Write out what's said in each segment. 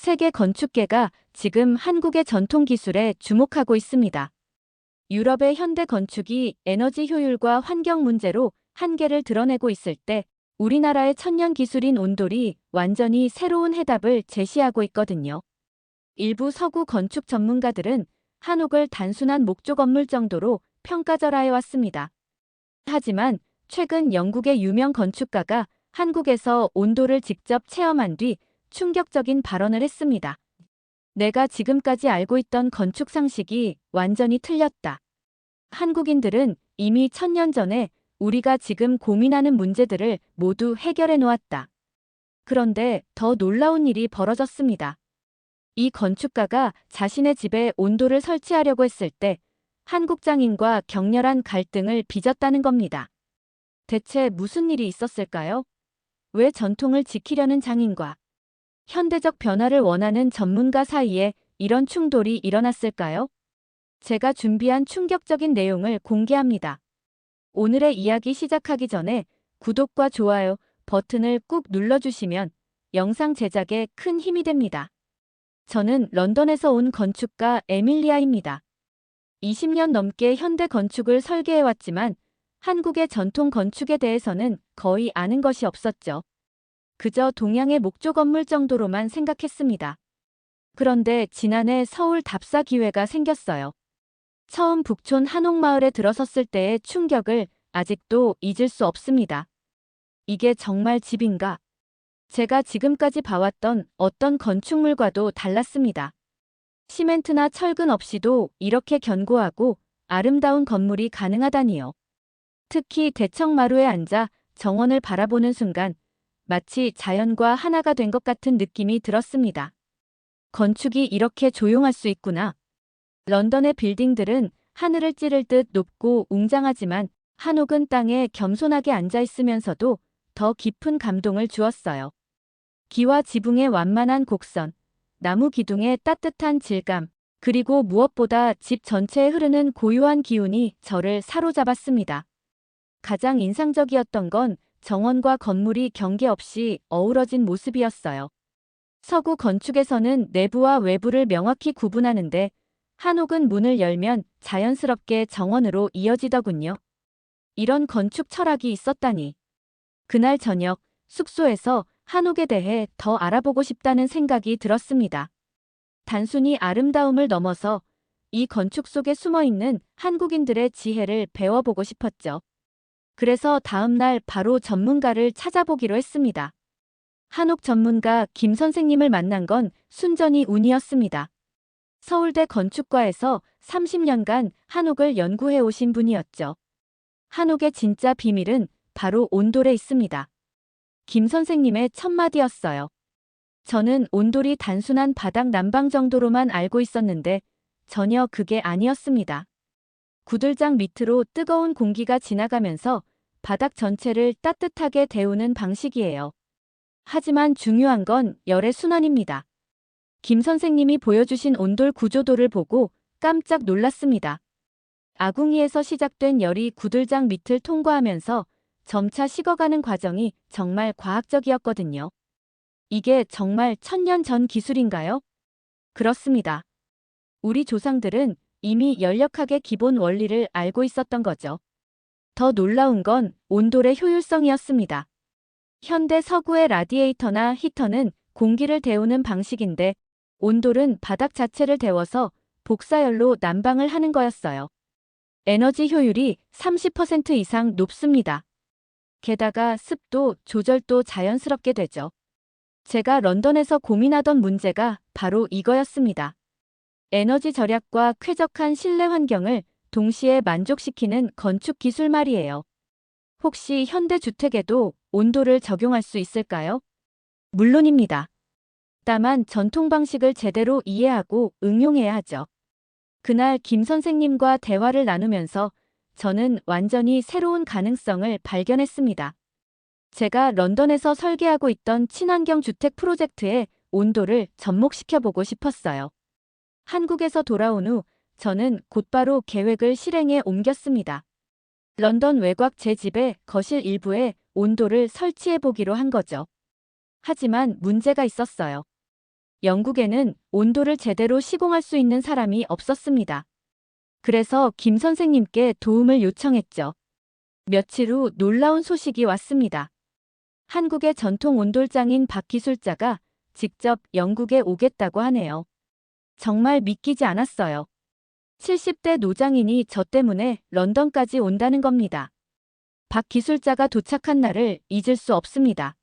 세계 건축계가 지금 한국의 전통 기술에 주목하고 있습니다. 유럽의 현대 건축이 에너지 효율과 환경 문제로 한계를 드러내고 있을 때 우리나라의 천년 기술인 온돌이 완전히 새로운 해답을 제시하고 있거든요. 일부 서구 건축 전문가들은 한옥을 단순한 목조 건물 정도로 평가절하해 왔습니다. 하지만 최근 영국의 유명 건축가가 한국에서 온돌을 직접 체험한 뒤 충격적인 발언을 했습니다. 내가 지금까지 알고 있던 건축 상식이 완전히 틀렸다. 한국인들은 이미 1000년 전에 우리가 지금 고민하는 문제들을 모두 해결해 놓았다. 그런데 더 놀라운 일이 벌어졌습니다. 이 건축가가 자신의 집에 온돌을 설치하려고 했을 때 한국 장인과 격렬한 갈등을 빚었다는 겁니다. 대체 무슨 일이 있었을까요? 왜 전통을 지키려는 장인과 현대적 변화를 원하는 전문가 사이에 이런 충돌이 일어났을까요? 제가 준비한 충격적인 내용을 공개합니다. 오늘의 이야기 시작하기 전에 구독과 좋아요 버튼을 꾹 눌러주시면 영상 제작에 큰 힘이 됩니다. 저는 런던에서 온 건축가 에밀리아입니다. 20년 넘게 현대 건축을 설계해왔지만 한국의 전통 건축에 대해서는 거의 아는 것이 없었죠. 그저 동양의 목조 건물 정도로만 생각했습니다. 그런데 지난해 서울 답사 기회가 생겼어요. 처음 북촌 한옥마을에 들어섰을 때의 충격을 아직도 잊을 수 없습니다. 이게 정말 집인가? 제가 지금까지 봐왔던 어떤 건축물과도 달랐습니다. 시멘트나 철근 없이도 이렇게 견고하고 아름다운 건물이 가능하다니요. 특히 대청마루에 앉아 정원을 바라보는 순간 마치 자연과 하나가 된 것 같은 느낌이 들었습니다. 건축이 이렇게 조용할 수 있구나. 런던의 빌딩들은 하늘을 찌를 듯 높고 웅장하지만 한옥은 땅에 겸손하게 앉아 있으면서도 더 깊은 감동을 주었어요. 기와 지붕의 완만한 곡선, 나무 기둥의 따뜻한 질감, 그리고 무엇보다 집 전체에 흐르는 고요한 기운이 저를 사로잡았습니다. 가장 인상적이었던 건 정원과 건물이 경계 없이 어우러진 모습이었어요. 서구 건축에서는 내부와 외부를 명확히 구분하는데 한옥은 문을 열면 자연스럽게 정원으로 이어지더군요. 이런 건축 철학이 있었다니. 그날 저녁 숙소에서 한옥에 대해 더 알아보고 싶다는 생각이 들었습니다. 단순히 아름다움을 넘어서 이 건축 속에 숨어있는 한국인들의 지혜를 배워보고 싶었죠. 그래서 다음 날 바로 전문가를 찾아보기로 했습니다. 한옥 전문가 김 선생님을 만난 건 순전히 운이었습니다. 서울대 건축과에서 30년간 한옥을 연구해 오신 분이었죠. 한옥의 진짜 비밀은 바로 온돌에 있습니다. 김 선생님의 첫마디였어요. 저는 온돌이 단순한 바닥 난방 정도로만 알고 있었는데 전혀 그게 아니었습니다. 구들장 밑으로 뜨거운 공기가 지나가면서 바닥 전체를 따뜻하게 데우는 방식이에요. 하지만 중요한 건 열의 순환입니다. 김 선생님이 보여주신 온돌 구조도를 보고 깜짝 놀랐습니다. 아궁이에서 시작된 열이 구들장 밑을 통과하면서 점차 식어가는 과정이 정말 과학적이었거든요. 이게 정말 1000년 전 기술인가요? 그렇습니다. 우리 조상들은 이미 열역학의 기본 원리를 알고 있었던 거죠. 더 놀라운 건 온돌의 효율성이었습니다. 현대 서구의 라디에이터나 히터는 공기를 데우는 방식인데 온돌은 바닥 자체를 데워서 복사열로 난방을 하는 거였어요. 에너지 효율이 30% 이상 높습니다. 게다가 습도 조절도 자연스럽게 되죠. 제가 런던에서 고민하던 문제가 바로 이거였습니다. 에너지 절약과 쾌적한 실내 환경을 동시에 만족시키는 건축 기술 말이에요. 혹시 현대 주택에도 온돌을 적용할 수 있을까요? 물론입니다. 다만 전통 방식을 제대로 이해하고 응용해야 하죠. 그날 김 선생님과 대화를 나누면서 저는 완전히 새로운 가능성을 발견했습니다. 제가 런던에서 설계하고 있던 친환경 주택 프로젝트에 온돌을 접목시켜보고 싶었어요. 한국에서 돌아온 후 저는 곧바로 계획을 실행에 옮겼습니다. 런던 외곽 제 집의 거실 일부에 온돌을 설치해보기로 한 거죠. 하지만 문제가 있었어요. 영국에는 온도를 제대로 시공할 수 있는 사람이 없었습니다. 그래서 김 선생님께 도움을 요청했죠. 며칠 후 놀라운 소식이 왔습니다. 한국의 전통 온돌장인 박 기술자가 직접 영국에 오겠다고 하네요. 정말 믿기지 않았어요. 70대 노장인이 저 때문에 런던까지 온다는 겁니다. 박 기술자가 도착한 날을 잊을 수 없습니다.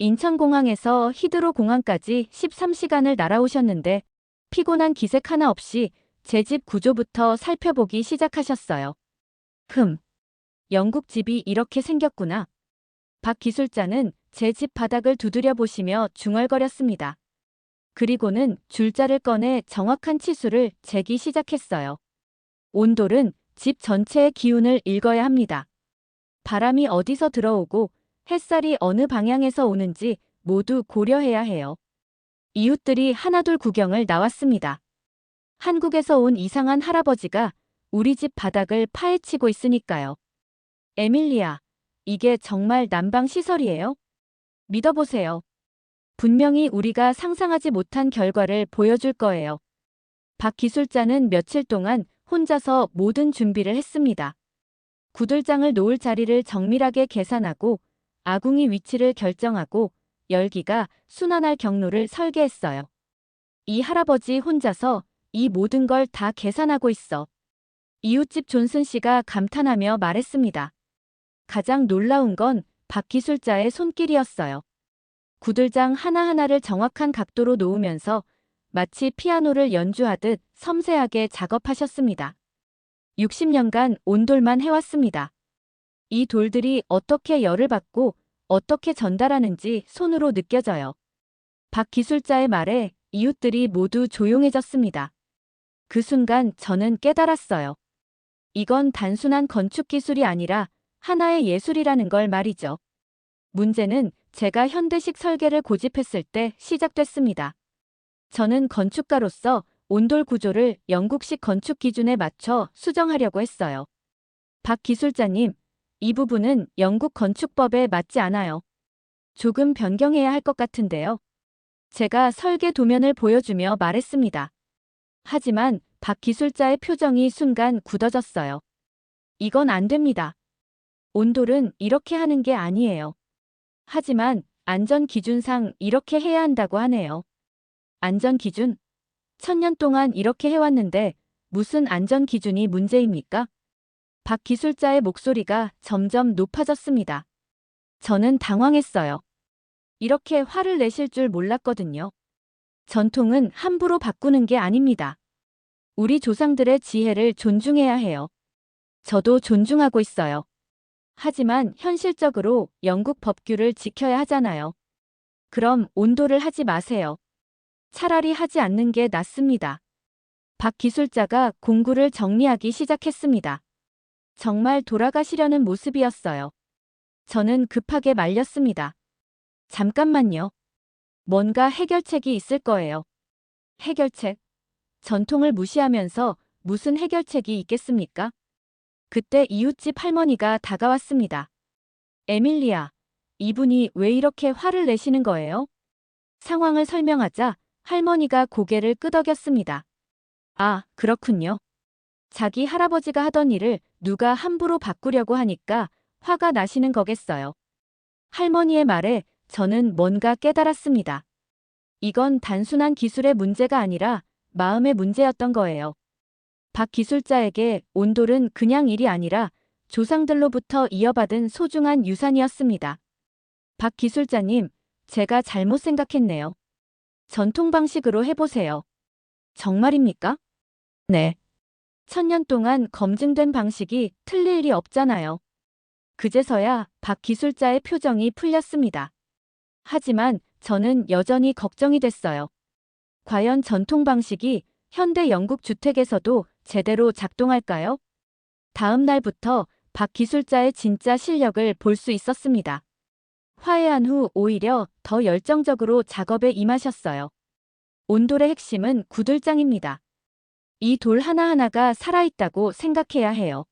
인천공항에서 히드로 공항까지 13시간을 날아오셨는데 피곤한 기색 하나 없이 제 집 구조부터 살펴보기 시작하셨어요. 영국 집이 이렇게 생겼구나. 박 기술자는 제 집 바닥을 두드려 보시며 중얼거렸습니다. 그리고는 줄자를 꺼내 정확한 치수를 재기 시작했어요. 온돌은 집 전체의 기운을 읽어야 합니다. 바람이 어디서 들어오고 햇살이 어느 방향에서 오는지 모두 고려해야 해요. 이웃들이 하나둘 구경을 나왔습니다. 한국에서 온 이상한 할아버지가 우리 집 바닥을 파헤치고 있으니까요. 에밀리아, 이게 정말 난방 시설이에요? 믿어보세요. 분명히 우리가 상상하지 못한 결과를 보여줄 거예요. 박 기술자는 며칠 동안 혼자서 모든 준비를 했습니다. 구들장을 놓을 자리를 정밀하게 계산하고 아궁이 위치를 결정하고 열기가 순환할 경로를 설계했어요. 이 할아버지 혼자서 이 모든 걸 다 계산하고 있어. 이웃집 존슨 씨가 감탄하며 말했습니다. 가장 놀라운 건 박 기술자의 손길이었어요. 구들장 하나하나를 정확한 각도로 놓으면서 마치 피아노를 연주하듯 섬세하게 작업하셨습니다. 60년간 온돌만 해왔습니다. 이 돌들이 어떻게 열을 받고 어떻게 전달하는지 손으로 느껴져요. 박 기술자의 말에 이웃들이 모두 조용해졌습니다. 그 순간 저는 깨달았어요. 이건 단순한 건축 기술이 아니라 하나의 예술이라는 걸 말이죠. 문제는 제가 현대식 설계를 고집했을 때 시작됐습니다. 저는 건축가로서 온돌 구조를 영국식 건축 기준에 맞춰 수정하려고 했어요. 박 기술자님, 이 부분은 영국 건축법에 맞지 않아요. 조금 변경해야 할 것 같은데요. 제가 설계 도면을 보여주며 말했습니다. 하지만 박 기술자의 표정이 순간 굳어졌어요. 이건 안 됩니다. 온돌은 이렇게 하는 게 아니에요. 하지만 안전 기준상 이렇게 해야 한다고 하네요. 안전 기준? 1000년 동안 이렇게 해왔는데 무슨 안전 기준이 문제입니까? 박 기술자의 목소리가 점점 높아졌습니다. 저는 당황했어요. 이렇게 화를 내실 줄 몰랐거든요. 전통은 함부로 바꾸는 게 아닙니다. 우리 조상들의 지혜를 존중해야 해요. 저도 존중하고 있어요. 하지만 현실적으로 영국 법규를 지켜야 하잖아요. 그럼 온돌을 하지 마세요. 차라리 하지 않는 게 낫습니다. 박 기술자가 공구를 정리하기 시작했습니다. 정말 돌아가시려는 모습이었어요. 저는 급하게 말렸습니다. 잠깐만요. 뭔가 해결책이 있을 거예요. 해결책? 전통을 무시하면서 무슨 해결책이 있겠습니까? 그때 이웃집 할머니가 다가왔습니다. 에밀리아, 이분이 왜 이렇게 화를 내시는 거예요? 상황을 설명하자 할머니가 고개를 끄덕였습니다. 아, 그렇군요. 자기 할아버지가 하던 일을 누가 함부로 바꾸려고 하니까 화가 나시는 거겠어요. 할머니의 말에 저는 뭔가 깨달았습니다. 이건 단순한 기술의 문제가 아니라 마음의 문제였던 거예요. 박 기술자에게 온돌은 그냥 일이 아니라 조상들로부터 이어받은 소중한 유산이었습니다. 박 기술자님, 제가 잘못 생각했네요. 전통 방식으로 해보세요. 정말입니까? 네. 1000년 동안 검증된 방식이 틀릴 리 없잖아요. 그제서야 박 기술자의 표정이 풀렸습니다. 하지만 저는 여전히 걱정이 됐어요. 과연 전통 방식이 현대 영국 주택에서도 제대로 작동할까요? 다음 날부터 박 기술자의 진짜 실력을 볼 수 있었습니다. 화해한 후 오히려 더 열정적으로 작업에 임하셨어요. 온돌의 핵심은 구들장입니다. 이 돌 하나하나가 살아있다고 생각해야 해요.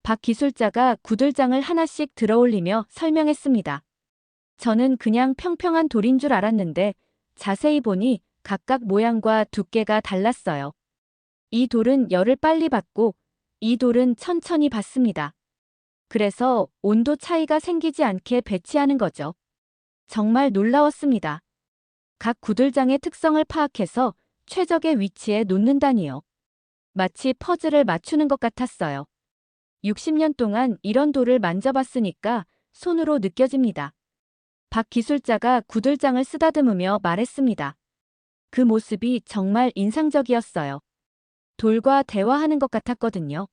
박 기술자가 구들장을 하나씩 들어올리며 설명했습니다. 저는 그냥 평평한 돌인 줄 알았는데 자세히 보니 각각 모양과 두께가 달랐어요. 이 돌은 열을 빨리 받고 이 돌은 천천히 받습니다. 그래서 온도 차이가 생기지 않게 배치하는 거죠. 정말 놀라웠습니다. 각 구들장의 특성을 파악해서 최적의 위치에 놓는다니요. 마치 퍼즐을 맞추는 것 같았어요. 60년 동안 이런 돌을 만져봤으니까 손으로 느껴집니다. 박 기술자가 구들장을 쓰다듬으며 말했습니다. 그 모습이 정말 인상적이었어요. 돌과 대화하는 것 같았거든요.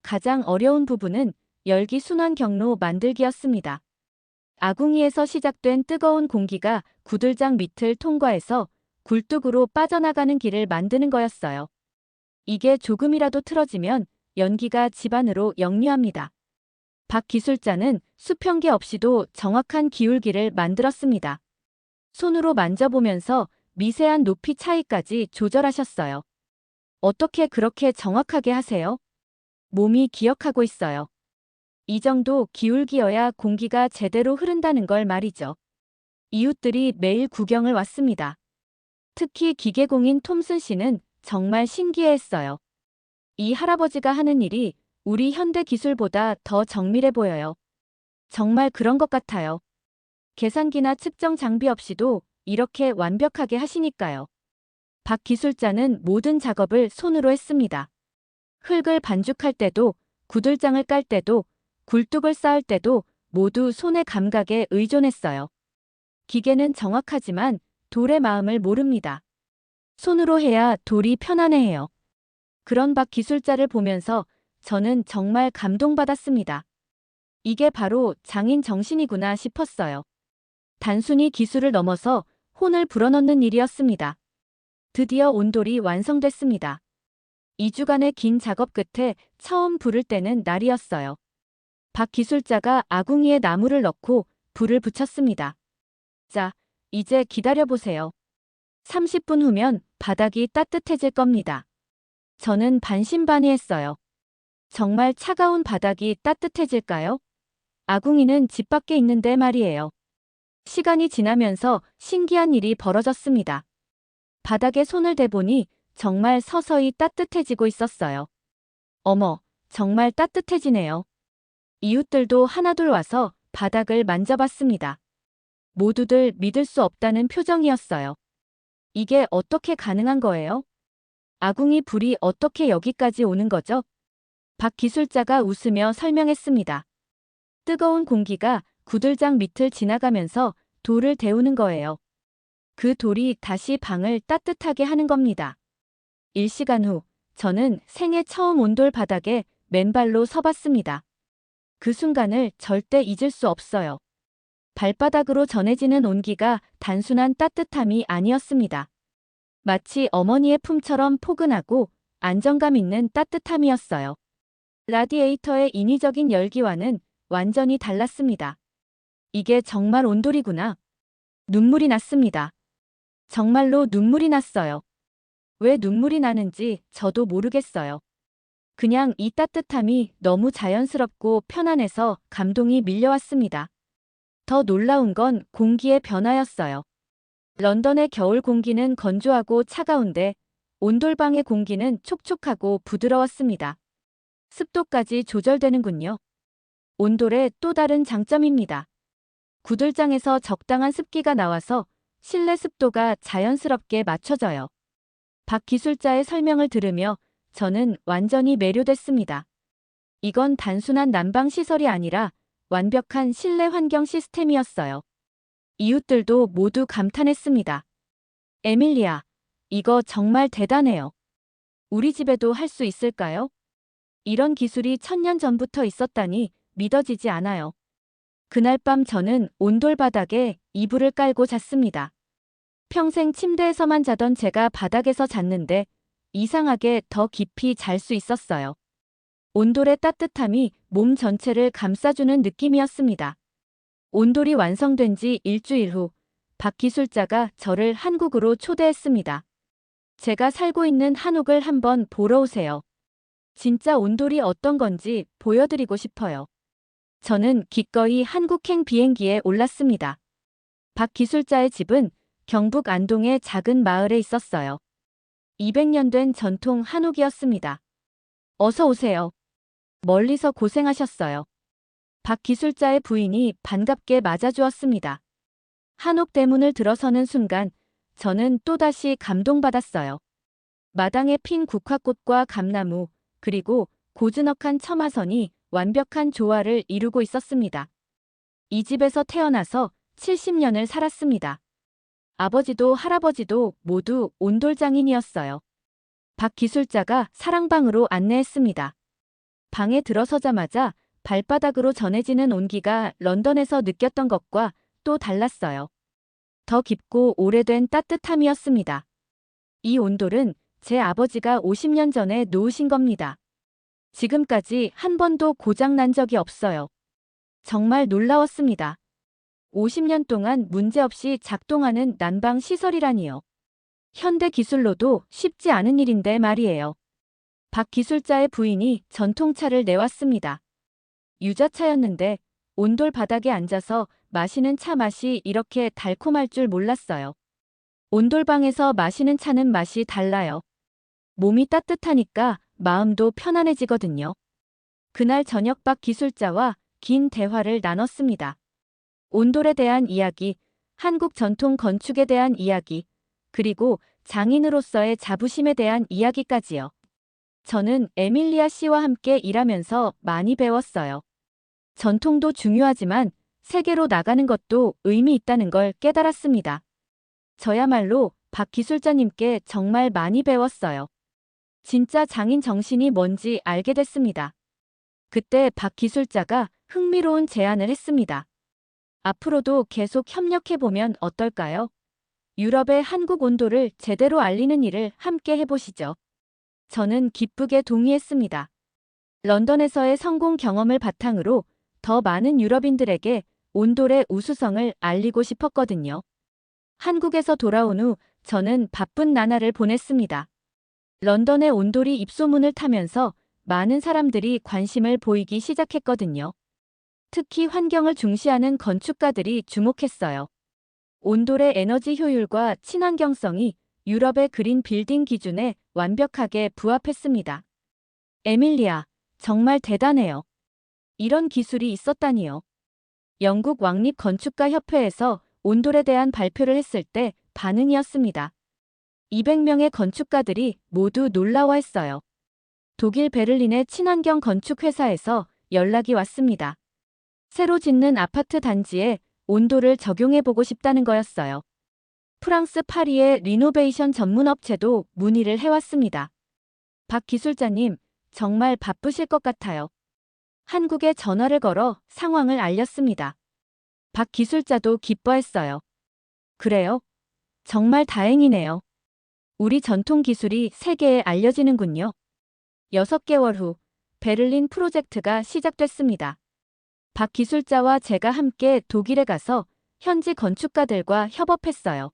가장 어려운 부분은 열기 순환 경로 만들기였습니다. 아궁이에서 시작된 뜨거운 공기가 구들장 밑을 통과해서 굴뚝으로 빠져나가는 길을 만드는 거였어요. 이게 조금이라도 틀어지면 연기가 집안으로 역류합니다. 박 기술자는 수평기 없이도 정확한 기울기를 만들었습니다. 손으로 만져보면서 미세한 높이 차이까지 조절하셨어요. 어떻게 그렇게 정확하게 하세요? 몸이 기억하고 있어요. 이 정도 기울기여야 공기가 제대로 흐른다는 걸 말이죠. 이웃들이 매일 구경을 왔습니다. 특히 기계공인 톰슨 씨는 정말 신기해했어요. 이 할아버지가 하는 일이 우리 현대 기술보다 더 정밀해 보여요. 정말 그런 것 같아요. 계산기나 측정 장비 없이도 이렇게 완벽하게 하시니까요. 박 기술자는 모든 작업을 손으로 했습니다. 흙을 반죽할 때도, 구들장을 깔 때도, 굴뚝을 쌓을 때도 모두 손의 감각에 의존했어요. 기계는 정확하지만 돌의 마음을 모릅니다. 손으로 해야 돌이 편안해해요. 그런 박 기술자를 보면서 저는 정말 감동받았습니다. 이게 바로 장인 정신이구나 싶었어요. 단순히 기술을 넘어서 혼을 불어넣는 일이었습니다. 드디어 온돌이 완성됐습니다. 2주간의 긴 작업 끝에 처음 불을 때는 날이었어요. 박 기술자가 아궁이에 나무를 넣고 불을 붙였습니다. 자, 이제 기다려보세요. 30분 후면 바닥이 따뜻해질 겁니다. 저는 반신반의했어요. 정말 차가운 바닥이 따뜻해질까요? 아궁이는 집 밖에 있는데 말이에요. 시간이 지나면서 신기한 일이 벌어졌습니다. 바닥에 손을 대보니 정말 서서히 따뜻해지고 있었어요. 어머, 정말 따뜻해지네요. 이웃들도 하나둘 와서 바닥을 만져봤습니다. 모두들 믿을 수 없다는 표정이었어요. 이게 어떻게 가능한 거예요? 아궁이 불이 어떻게 여기까지 오는 거죠? 박 기술자가 웃으며 설명했습니다. 뜨거운 공기가 구들장 밑을 지나가면서 돌을 데우는 거예요. 그 돌이 다시 방을 따뜻하게 하는 겁니다. 1시간 후, 저는 생애 처음 온돌 바닥에 맨발로 서봤습니다. 그 순간을 절대 잊을 수 없어요. 발바닥으로 전해지는 온기가 단순한 따뜻함이 아니었습니다. 마치 어머니의 품처럼 포근하고 안정감 있는 따뜻함이었어요. 라디에이터의 인위적인 열기와는 완전히 달랐습니다. 이게 정말 온돌이구나. 눈물이 났습니다. 정말로 눈물이 났어요. 왜 눈물이 나는지 저도 모르겠어요. 그냥 이 따뜻함이 너무 자연스럽고 편안해서 감동이 밀려왔습니다. 더 놀라운 건 공기의 변화였어요. 런던의 겨울 공기는 건조하고 차가운데 온돌방의 공기는 촉촉하고 부드러웠습니다. 습도까지 조절되는군요. 온돌의 또 다른 장점입니다. 구들장에서 적당한 습기가 나와서 실내 습도가 자연스럽게 맞춰져요. 박 기술자의 설명을 들으며 저는 완전히 매료됐습니다. 이건 단순한 난방 시설이 아니라 완벽한 실내 환경 시스템이었어요. 이웃들도 모두 감탄했습니다. 에밀리아, 이거 정말 대단해요. 우리 집에도 할 수 있을까요? 이런 기술이 1000년 전부터 있었다니 믿어지지 않아요. 그날 밤 저는 온돌 바닥에 이불을 깔고 잤습니다. 평생 침대에서만 자던 제가 바닥에서 잤는데 이상하게 더 깊이 잘 수 있었어요. 온돌의 따뜻함이 몸 전체를 감싸주는 느낌이었습니다. 온돌이 완성된 지 일주일 후, 박 기술자가 저를 한국으로 초대했습니다. 제가 살고 있는 한옥을 한번 보러 오세요. 진짜 온돌이 어떤 건지 보여드리고 싶어요. 저는 기꺼이 한국행 비행기에 올랐습니다. 박 기술자의 집은 경북 안동의 작은 마을에 있었어요. 200년 된 전통 한옥이었습니다. 어서 오세요. 멀리서 고생하셨어요. 박 기술자의 부인이 반갑게 맞아주었습니다. 한옥 대문을 들어서는 순간 저는 또다시 감동받았어요. 마당에 핀 국화꽃과 감나무, 그리고 고즈넉한 처마선이 완벽한 조화를 이루고 있었습니다. 이 집에서 태어나서 70년을 살았습니다. 아버지도 할아버지도 모두 온돌장인이었어요. 박 기술자가 사랑방으로 안내했습니다. 방에 들어서자마자 발바닥으로 전해지는 온기가 런던에서 느꼈던 것과 또 달랐어요. 더 깊고 오래된 따뜻함이었습니다. 이 온돌은 제 아버지가 50년 전에 놓으신 겁니다. 지금까지 한 번도 고장 난 적이 없어요. 정말 놀라웠습니다. 50년 동안 문제없이 작동하는 난방 시설이라니요. 현대 기술로도 쉽지 않은 일인데 말이에요. 박 기술자의 부인이 전통차를 내왔습니다. 유자차였는데 온돌 바닥에 앉아서 마시는 차 맛이 이렇게 달콤할 줄 몰랐어요. 온돌방에서 마시는 차는 맛이 달라요. 몸이 따뜻하니까 마음도 편안해지거든요. 그날 저녁 박 기술자와 긴 대화를 나눴습니다. 온돌에 대한 이야기, 한국 전통 건축에 대한 이야기, 그리고 장인으로서의 자부심에 대한 이야기까지요. 저는 에밀리아 씨와 함께 일하면서 많이 배웠어요. 전통도 중요하지만 세계로 나가는 것도 의미 있다는 걸 깨달았습니다. 저야말로 박 기술자님께 정말 많이 배웠어요. 진짜 장인 정신이 뭔지 알게 됐습니다. 그때 박 기술자가 흥미로운 제안을 했습니다. 앞으로도 계속 협력해보면 어떨까요? 유럽의 한국 온도를 제대로 알리는 일을 함께 해보시죠. 저는 기쁘게 동의했습니다. 런던에서의 성공 경험을 바탕으로 더 많은 유럽인들에게 온돌의 우수성을 알리고 싶었거든요. 한국에서 돌아온 후 저는 바쁜 나날을 보냈습니다. 런던의 온돌이 입소문을 타면서 많은 사람들이 관심을 보이기 시작했거든요. 특히 환경을 중시하는 건축가들이 주목했어요. 온돌의 에너지 효율과 친환경성이 유럽의 그린 빌딩 기준에 완벽하게 부합했습니다. 에밀리아, 정말 대단해요. 이런 기술이 있었다니요. 영국 왕립 건축가 협회에서 온돌에 대한 발표를 했을 때 반응이었습니다. 200명의 건축가들이 모두 놀라워했어요. 독일 베를린의 친환경 건축 회사에서 연락이 왔습니다. 새로 짓는 아파트 단지에 온돌을 적용해보고 싶다는 거였어요. 프랑스 파리의 리노베이션 전문 업체도 문의를 해왔습니다. 박 기술자님, 정말 바쁘실 것 같아요. 한국에 전화를 걸어 상황을 알렸습니다. 박 기술자도 기뻐했어요. 그래요? 정말 다행이네요. 우리 전통 기술이 세계에 알려지는군요. 6개월 후 베를린 프로젝트가 시작됐습니다. 박 기술자와 제가 함께 독일에 가서 현지 건축가들과 협업했어요.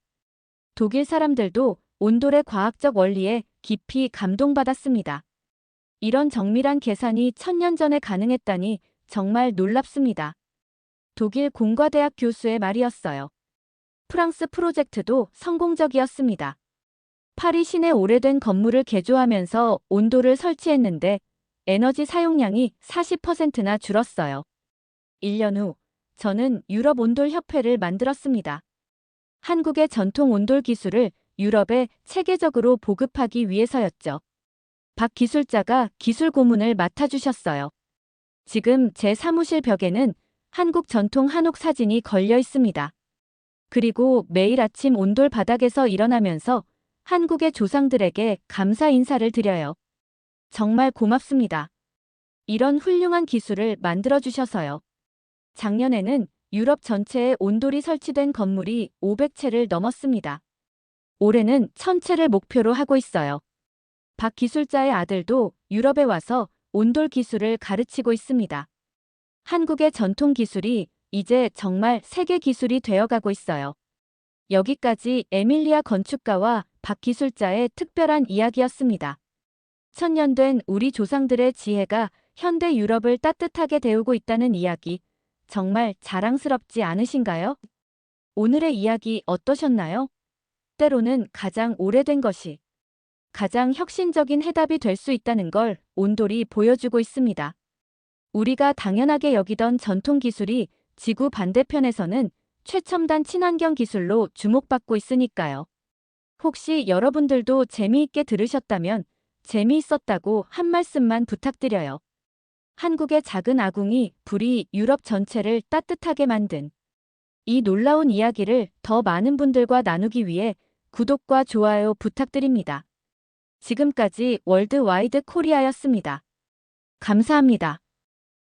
독일 사람들도 온돌의 과학적 원리에 깊이 감동받았습니다. 이런 정밀한 계산이 1000년 전에 가능했다니 정말 놀랍습니다. 독일 공과대학 교수의 말이었어요. 프랑스 프로젝트도 성공적이었습니다. 파리 시내 오래된 건물을 개조하면서 온돌을 설치했는데 에너지 사용량이 40%나 줄었어요. 1년 후 저는 유럽 온돌 협회를 만들었습니다. 한국의 전통 온돌 기술을 유럽에 체계적으로 보급하기 위해서였죠. 박 기술자가 기술 고문을 맡아주셨어요. 지금 제 사무실 벽에는 한국 전통 한옥 사진이 걸려 있습니다. 그리고 매일 아침 온돌 바닥에서 일어나면서 한국의 조상들에게 감사 인사를 드려요. 정말 고맙습니다. 이런 훌륭한 기술을 만들어주셔서요. 작년에는 유럽 전체에 온돌이 설치된 건물이 500채를 넘었습니다. 올해는 1000채를 목표로 하고 있어요. 박 기술자의 아들도 유럽에 와서 온돌 기술을 가르치고 있습니다. 한국의 전통 기술이 이제 정말 세계 기술이 되어가고 있어요. 여기까지 에밀리아 건축가와 박 기술자의 특별한 이야기였습니다. 1000년 된 우리 조상들의 지혜가 현대 유럽을 따뜻하게 데우고 있다는 이야기, 정말 자랑스럽지 않으신가요? 오늘의 이야기 어떠셨나요? 때로는 가장 오래된 것이 가장 혁신적인 해답이 될 수 있다는 걸 온돌이 보여주고 있습니다. 우리가 당연하게 여기던 전통 기술이 지구 반대편에서는 최첨단 친환경 기술로 주목받고 있으니까요. 혹시 여러분들도 재미있게 들으셨다면 재미있었다고 한 말씀만 부탁드려요. 한국의 작은 아궁이 불이 유럽 전체를 따뜻하게 만든 이 놀라운 이야기를 더 많은 분들과 나누기 위해 구독과 좋아요 부탁드립니다. 지금까지 월드와이드 코리아였습니다. 감사합니다.